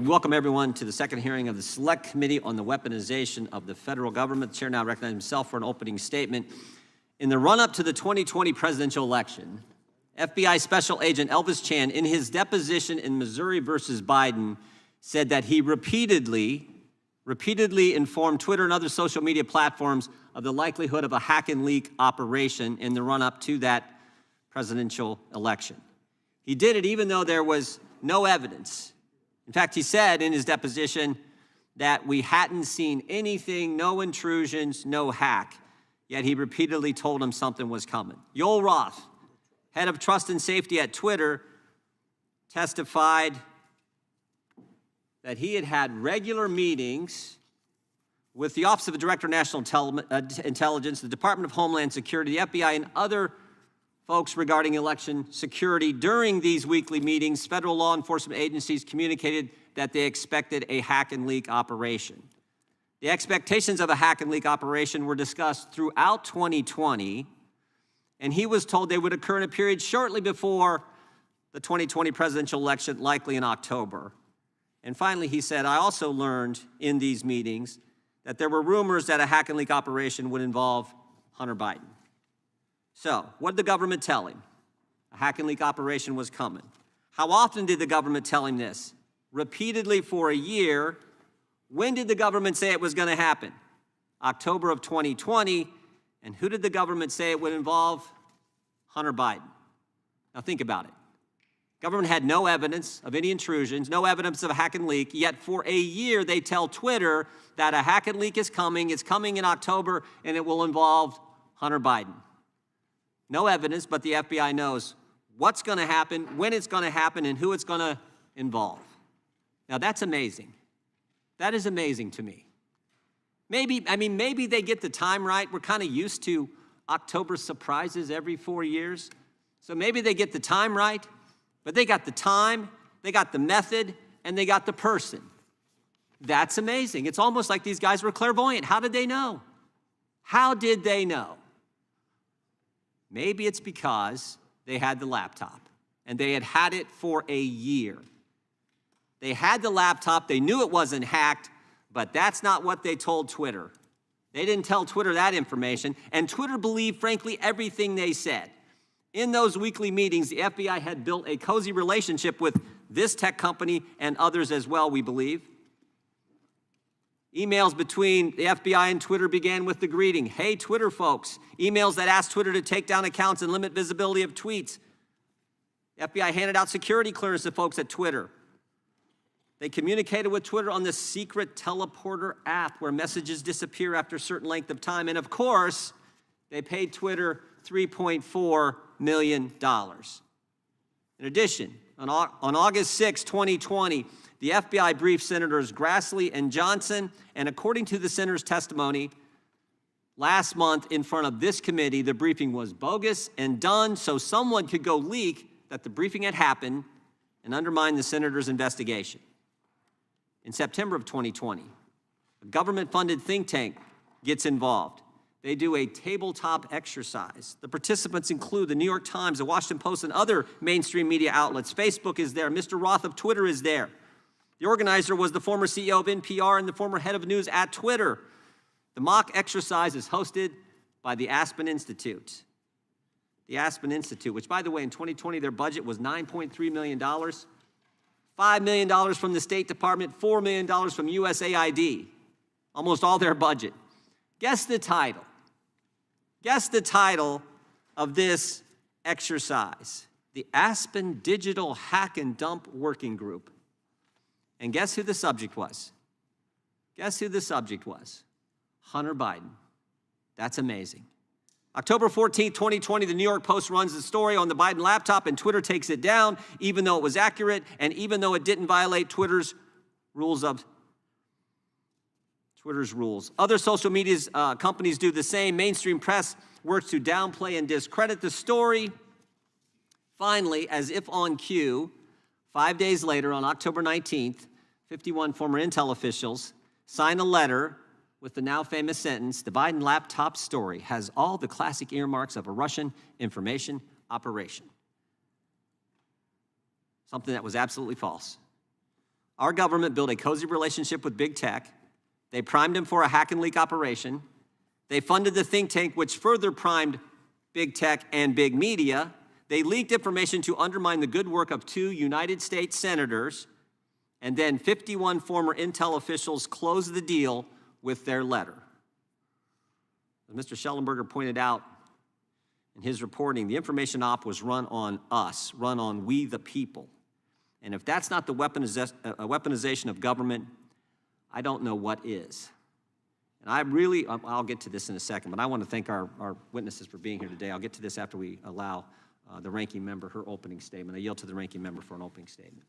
Welcome everyone to the second hearing of the Select Committee on the Weaponization of the Federal Government. The chair now recognizes himself for an opening statement. In the run-up to the 2020 presidential election, FBI Special Agent Elvis Chan, in his deposition in Missouri versus Biden, said that he repeatedly informed Twitter and other social media platforms of the likelihood of a hack and leak operation in the run-up to that presidential election. He did it even though there was no evidence. In fact, he said in his deposition that we hadn't seen anything, no intrusions, no hack, yet he repeatedly told him something was coming. Yoel Roth, head of trust and safety at Twitter, testified that he had had regular meetings with the Office of the Director of National Intelligence, the Department of Homeland Security, the FBI, and other folks regarding election security. During these weekly meetings, federal law enforcement agencies communicated that they expected a hack and leak operation. The expectations of a hack and leak operation were discussed throughout 2020, and he was told they would occur in a period shortly before the 2020 presidential election, likely in October. And finally, he said, I also learned in these meetings that there were rumors that a hack and leak operation would involve Hunter Biden. So, what did the government tell him? A hack and leak operation was coming. How often did the government tell him this? Repeatedly for a year. When did the government say it was going to happen? October of 2020. And who did the government say it would involve? Hunter Biden. Now think about it. Government had no evidence of any intrusions, no evidence of a hack and leak, yet for a year they tell Twitter that a hack and leak is coming, it's coming in October, and it will involve Hunter Biden. No evidence, but the FBI knows what's going to happen, when it's going to happen, and who it's going to involve. Now that's amazing. That is amazing to me. Maybe they get the time right. We're kind of used to October surprises every 4 years. So maybe they get the time right, but they got the time, they got the method, and they got the person. That's amazing. It's almost like these guys were clairvoyant. How did they know? How did they know? Maybe it's because they had the laptop, and they had had it for a year. They had the laptop, they knew it wasn't hacked, but that's not what they told Twitter. They didn't tell Twitter that information, and Twitter believed, frankly, everything they said. In those weekly meetings, the FBI had built a cozy relationship with this tech company and others as well, we believe. Emails between the FBI and Twitter began with the greeting, hey, Twitter folks. Emails that asked Twitter to take down accounts and limit visibility of tweets. The FBI handed out security clearance to folks at Twitter. They communicated with Twitter on the secret teleporter app where messages disappear after a certain length of time. And of course, they paid Twitter $3.4 million. In addition, on August 6, 2020, the FBI briefed Senators Grassley and Johnson, and according to the senator's testimony, last month in front of this committee, the briefing was bogus and done so someone could go leak that the briefing had happened and undermine the senator's investigation. In September of 2020, a government-funded think tank gets involved. They do a tabletop exercise. The participants include the New York Times, the Washington Post, and other mainstream media outlets. Facebook is there. Mr. Roth of Twitter is there. The organizer was the former CEO of NPR and the former head of news at Twitter. The mock exercise is hosted by the Aspen Institute. The Aspen Institute, which, by the way, in 2020, their budget was $9.3 million. $5 million from the State Department, $4 million from USAID. Almost all their budget. Guess the title. Guess the title of this exercise. The Aspen Digital Hack and Dump Working Group. And guess who the subject was? Guess who the subject was? Hunter Biden. That's amazing. October 14, 2020, the New York Post runs the story on the Biden laptop, and Twitter takes it down, even though it was accurate, and even though it didn't violate Twitter's rules. Other social media companies do the same. Mainstream press works to downplay and discredit the story. Finally, as if on cue, 5 days later, on October 19th, 51 former Intel officials signed a letter with the now famous sentence, the Biden laptop story has all the classic earmarks of a Russian information operation. Something that was absolutely false. Our government built a cozy relationship with big tech. They primed him for a hack and leak operation. They funded the think tank, which further primed big tech and big media. They leaked information to undermine the good work of 2 United States senators. And then 51 former Intel officials closed the deal with their letter. As Mr. Schellenberger pointed out in his reporting, the information op was run on us, run on we the people. And if that's not the weaponization of government, I don't know what is. And I'll get to this in a second, but I want to thank our witnesses for being here today. I'll get to this after we allow the ranking member her opening statement. I yield to the ranking member for an opening statement.